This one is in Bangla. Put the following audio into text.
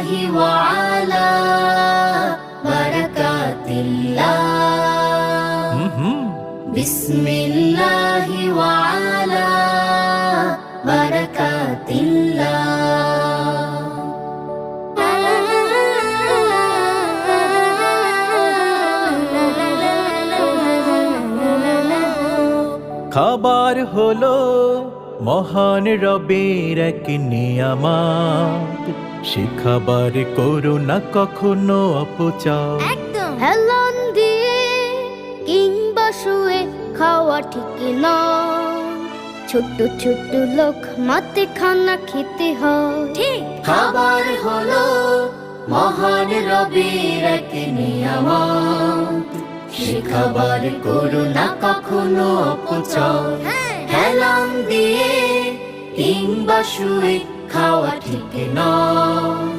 বিসমিল্লাহি ওয়া আলা বারাকাতিল্লাহ বিসমিল্লাহি ওয়া আলা বারাকাতিল্লাহ। খাবার হলো মহান রবের এক নিয়ামত, সে খাবার করো না কখনো অপচয়। একদম হেলান দিয়ে কিংবা শুয়ে খাওয়া ঠিক নয়, ছোট্ট ছোট্ট লোক মাতে খানা খেতে হয়। ঠিক খাবার হলো মহান রবের এক নিয়ামত, সে খাবার করো না কখনো অপচয়। হেলান দিয়ে কিংবা শুয়ে খাওয়া ঠিক নয়,